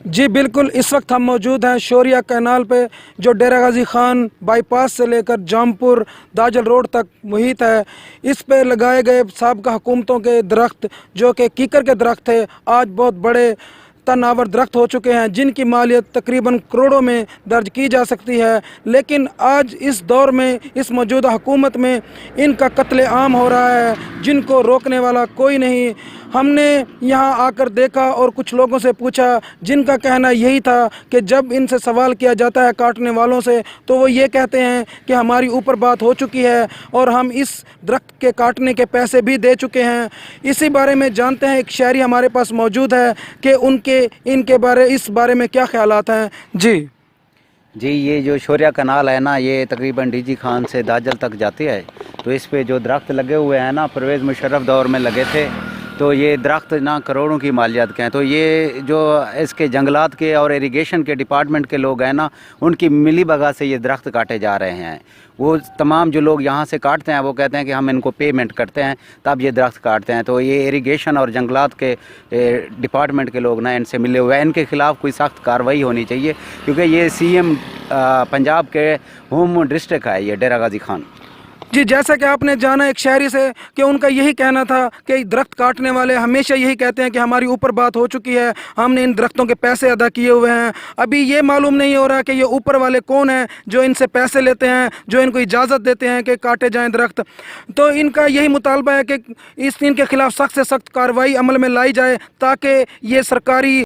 जी बिल्कुल, इस वक्त हम मौजूद हैं शौरिया कैनाल पे, जो डेरा गाजी खान बाईपास से लेकर जामपुर दाजल रोड तक मुहित है। इस पे लगाए गए साबका हुकूमतों के दरख्त, जो कि कीकर के दरख्त थे, आज बहुत बड़े तनावर दरख्त हो चुके हैं, जिनकी मालियत तकरीबन करोड़ों में दर्ज की जा सकती है। लेकिन आज इस दौर में, इस मौजूदा हुकूमत में इनका कत्ले आम हो रहा है, जिनको रोकने वाला कोई नहीं। हमने यहाँ आकर देखा और कुछ लोगों से पूछा, जिनका कहना यही था कि जब इनसे सवाल किया जाता है काटने वालों से, तो वो ये कहते हैं कि हमारी ऊपर बात हो चुकी है और हम इस दरख्त के काटने के पैसे भी दे चुके हैं। इसी बारे में जानते हैं, एक शहरी हमारे पास मौजूद है कि इस बारे में क्या ख्यालात हैं। जी, ये जो शौरिया कनाल है ना, ये तकरीबन डीजी खान से दाजल तक जाती है। तो इस पे जो दरख्त लगे हुए हैं ना, परवेज़ मुशर्रफ दौर में लगे थे। तो ये दरख्त ना करोड़ों की मालियत के हैं। तो ये जो इसके जंगलात के और इरिगेशन के डिपार्टमेंट के लोग हैं ना, उनकी मिली भगत से ये दरख्त काटे जा रहे हैं। वो तमाम जो लोग यहाँ से काटते हैं, वो कहते हैं कि हम इनको पेमेंट करते हैं तब ये दरख्त काटते हैं। तो ये इरिगेशन और जंगलात के डिपार्टमेंट के लोग ना इनसे मिले हुए हैं। इनके ख़िलाफ़ कोई सख्त कार्रवाई होनी चाहिए, क्योंकि ये CM पंजाब के होम डिस्ट्रिक्ट है, ये डेरा गाजी खान। जी, जैसा कि आपने जाना एक शहरी से कि उनका यही कहना था कि दरख्त काटने वाले हमेशा यही कहते हैं कि हमारी ऊपर बात हो चुकी है, हमने इन दरख्तों के पैसे अदा किए हुए हैं। अभी ये मालूम नहीं हो रहा कि ये ऊपर वाले कौन हैं जो इनसे पैसे लेते हैं, जो इनको इजाज़त देते हैं कि काटे जाएं दरख्त। तो इनका यही मुतालबा है कि इनके खिलाफ़ सख्त से सख्त कार्रवाई अमल में लाई जाए, ताकि ये सरकारी